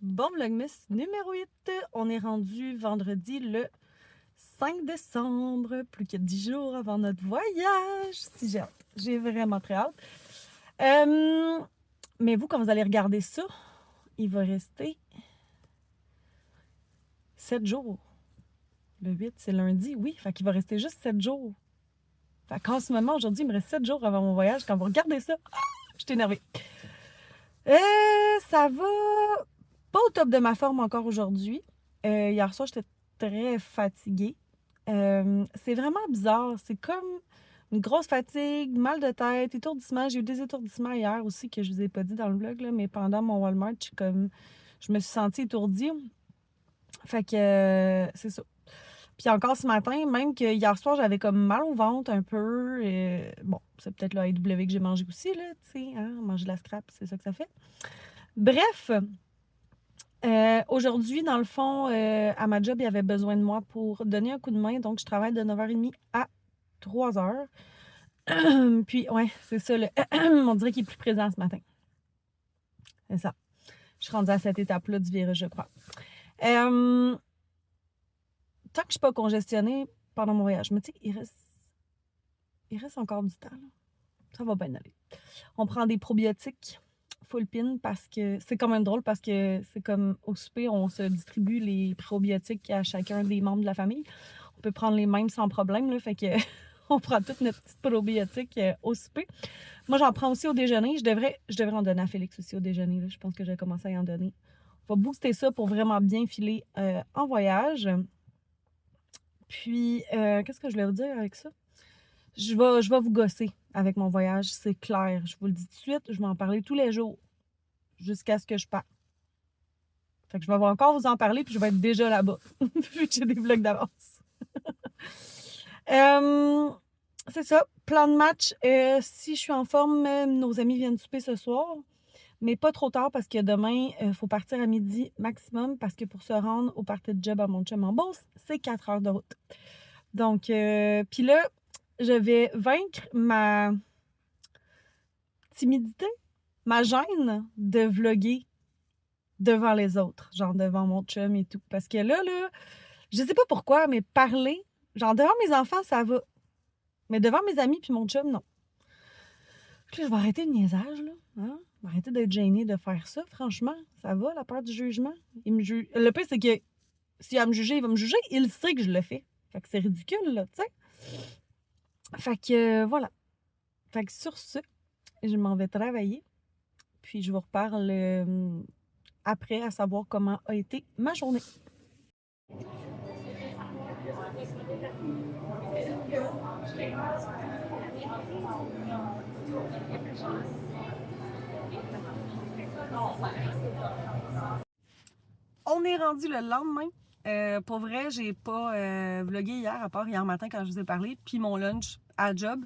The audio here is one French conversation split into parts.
Bon Vlogmas numéro 8, on est rendu vendredi le 5 décembre, plus que 10 jours avant notre voyage. Si j'ai hâte, j'ai vraiment très hâte. Mais vous, quand vous allez regarder ça, il va rester 7 jours. Le 8, c'est lundi, oui, fait qu'il va rester juste 7 jours. Fait qu'en ce moment, aujourd'hui, il me reste 7 jours avant mon voyage. Quand vous regardez ça, je suis énervée. Ça va pas au top de ma forme encore aujourd'hui. Hier soir, j'étais très fatiguée. C'est vraiment bizarre. C'est comme une grosse fatigue, mal de tête, étourdissement. J'ai eu des étourdissements hier aussi que je vous ai pas dit dans le vlog, là, mais pendant mon Walmart, je me suis sentie étourdie. Fait que c'est ça. Puis encore ce matin, même que hier soir, j'avais comme mal au ventre un peu. Bon, c'est peut-être le AW que j'ai mangé aussi, là, tu sais, hein, manger de la scrap, c'est ça que ça fait. Bref, aujourd'hui, dans le fond, à ma job, il y avait besoin de moi pour donner un coup de main. Donc, je travaille de 9h30 à 3h. Puis, ouais, c'est ça. On dirait qu'il est plus présent ce matin. C'est ça. Je suis rendue à cette étape-là du virus, je crois. Tant que je ne suis pas congestionnée pendant mon voyage, mais tu sais, il reste encore du temps. Là. Ça va bien aller. On prend des probiotiques full pin parce que c'est quand même drôle parce que c'est comme au souper, on se distribue les probiotiques à chacun des membres de la famille. On peut prendre les mêmes sans problème, là, fait que on prend toutes nos petites probiotiques au souper. Moi, j'en prends aussi au déjeuner. Je devrais en donner à Félix aussi au déjeuner. Là. Je pense que je vais commencer à y en donner. On va booster ça pour vraiment bien filer en voyage. Puis, qu'est-ce que je voulais vous dire avec ça? Je vais vous gosser avec mon voyage, c'est clair. Je vous le dis tout de suite, je vais en parler tous les jours jusqu'à ce que je parte. Fait que je vais encore vous en parler, puis je vais être déjà là-bas, vu que j'ai des vlogs d'avance. C'est ça, plan de match. Si je suis en forme, nos amis viennent souper ce soir, mais pas trop tard parce que demain, il faut partir à midi maximum parce que pour se rendre au party de job à mon chum en Beauce, c'est 4 heures de route. Donc, puis là, je vais vaincre ma timidité, ma gêne de vlogger devant les autres, genre devant mon chum et tout. Parce que là, je sais pas pourquoi, mais parler, genre devant mes enfants, ça va. Mais devant mes amis puis mon chum, non. Puis là, je vais arrêter le niaisage, là. Hein? Je vais arrêter d'être gênée de faire ça, franchement. Ça va, la peur du jugement. Il me juge. Le pire, c'est que s'il a à me juger, il va me juger. Il sait que je le fais. Fait que c'est ridicule, là, tu sais. Fait que voilà. Fait que sur ce, je m'en vais travailler. Puis je vous reparle après à savoir comment a été ma journée. On est rendu le lendemain. Pour vrai, j'ai pas vlogué hier, à part hier matin quand je vous ai parlé, puis mon lunch à job.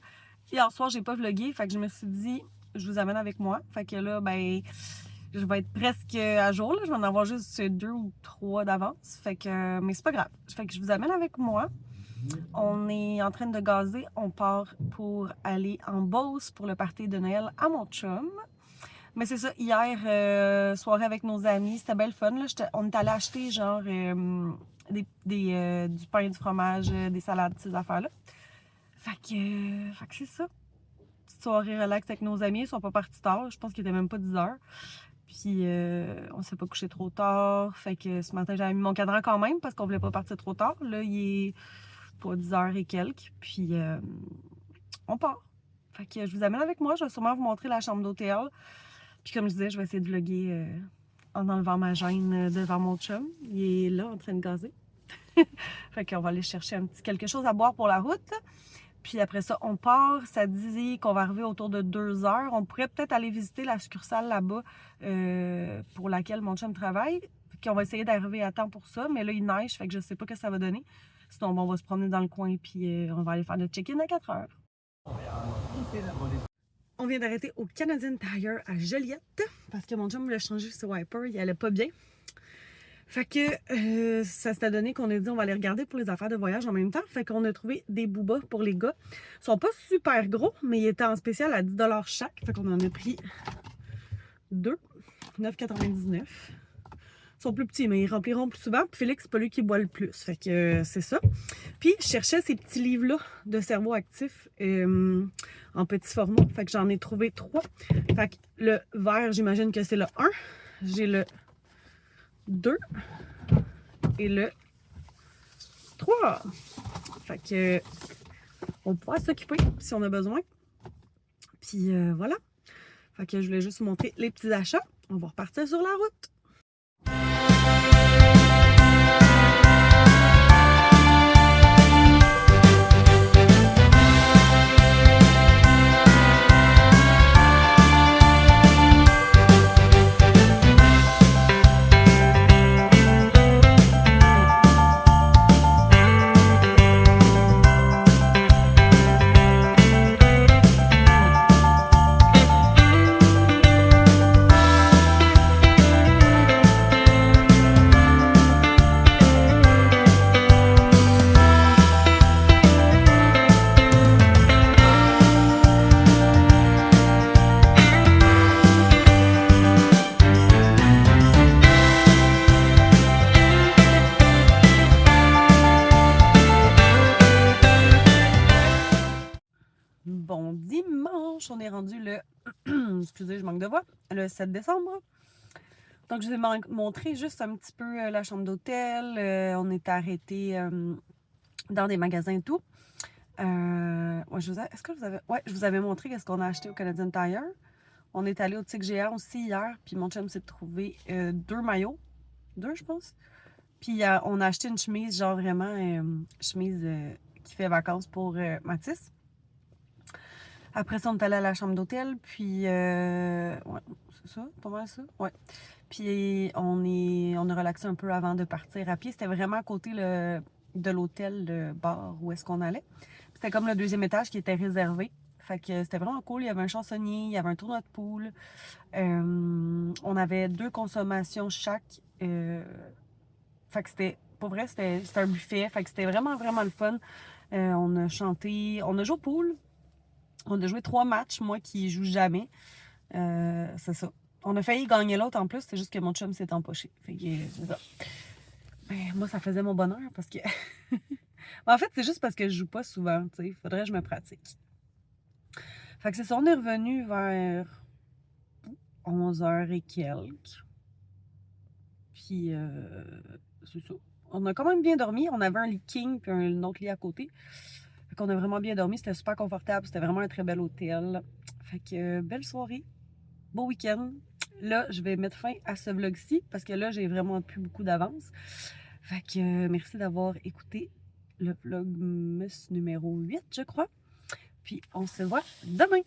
Hier soir, j'ai pas vlogué, fait que je me suis dit, je vous amène avec moi. Fait que là, ben, je vais être presque à jour. Là. Je vais en avoir juste 2 ou 3 d'avance. Fait que, mais c'est pas grave. Fait que je vous amène avec moi. On est en train de gazer. On part pour aller en Beauce pour le party de Noël à mon chum. Mais c'est ça, hier, soirée avec nos amis, c'était belle fun. Là. On est allé acheter genre du pain, du fromage, des salades, ces affaires-là. Fait que c'est ça. Petite soirée relax avec nos amis, ils sont pas partis tard. Je pense qu'il était même pas 10 heures. Puis on s'est pas couché trop tard. Fait que ce matin, j'avais mis mon cadran quand même parce qu'on voulait pas partir trop tard. Là, il est pas 10 heures et quelques. Puis on part. Fait que je vous amène avec moi. Je vais sûrement vous montrer la chambre d'hôtel. Puis comme je disais, je vais essayer de vlogger en enlevant ma gêne devant mon chum. Il est là en train de gazer. Fait qu'on va aller chercher un petit quelque chose à boire pour la route. Puis après ça, on part. Ça dit qu'on va arriver autour de 2 heures. On pourrait peut-être aller visiter la succursale là-bas pour laquelle mon chum travaille. Puis on va essayer d'arriver à temps pour ça. Mais là, il neige, fait que je sais pas ce que ça va donner. Sinon, bon, on va se promener dans le coin puis on va aller faire le check-in à 4 heures. On vient d'arrêter au Canadian Tire à Joliette parce que mon chum voulait changer ses wipers, il allait pas bien. Fait que ça s'est donné qu'on a dit on va aller regarder pour les affaires de voyage en même temps. Fait qu'on a trouvé des boobas pour les gars. Ils sont pas super gros, mais ils étaient en spécial à 10 chaque. Fait qu'on en a pris 2, 9,99. sont plus petits, mais ils rempliront plus souvent. Puis Félix, c'est pas lui qui boit le plus. Fait que c'est ça. Puis je cherchais ces petits livres-là de cerveau actif en petit format. Fait que j'en ai trouvé 3. Fait que le vert, j'imagine que c'est le 1. J'ai le 2 et le 3. Fait que on pourra s'occuper si on a besoin. Puis voilà. Fait que je voulais juste vous montrer les petits achats. On va repartir sur la route. Bon dimanche, on est rendu le, excusez, je manque de voix, le 7 décembre. Donc, je vais montrer juste un petit peu la chambre d'hôtel. On est arrêté dans des magasins et tout. Ouais, est-ce que je vous avais montré qu'est-ce qu'on a acheté au Canadian Tire. On est allé au Tic Géant aussi hier, puis mon chum s'est trouvé 2 maillots. 2, je pense. Puis on a acheté une chemise, genre vraiment chemise qui fait vacances pour Mathis. Après ça, on est allé à la chambre d'hôtel, puis ouais, c'est ça, pas mal ça, ouais. Puis on a relaxé un peu avant de partir à pied. C'était vraiment à côté de l'hôtel, le bar où est-ce qu'on allait. C'était comme le 2e étage qui était réservé. Fait que c'était vraiment cool. Il y avait un chansonnier, il y avait un tournoi de poule. On avait 2 consommations chaque. Fait que c'était, pour vrai, c'était un buffet. Fait que c'était vraiment, vraiment le fun. On a chanté, on a joué au pool. On a joué 3 matchs, moi qui joue jamais. C'est ça. On a failli gagner l'autre en plus, c'est juste que mon chum s'est empoché. Fait que c'est ça. Ben, moi, ça faisait mon bonheur parce que. En fait, c'est juste parce que je joue pas souvent, tu sais. Faudrait que je me pratique. Fait que c'est ça, on est revenu vers 11h et quelques. Puis, c'est ça. On a quand même bien dormi. On avait un lit king puis un autre lit à côté. Fait qu'on a vraiment bien dormi. C'était super confortable. C'était vraiment un très bel hôtel. Fait que belle soirée. Beau week-end. Là, je vais mettre fin à ce vlog-ci parce que là, j'ai vraiment plus beaucoup d'avance. Fait que merci d'avoir écouté le vlogmas numéro 8, je crois. Puis on se voit demain.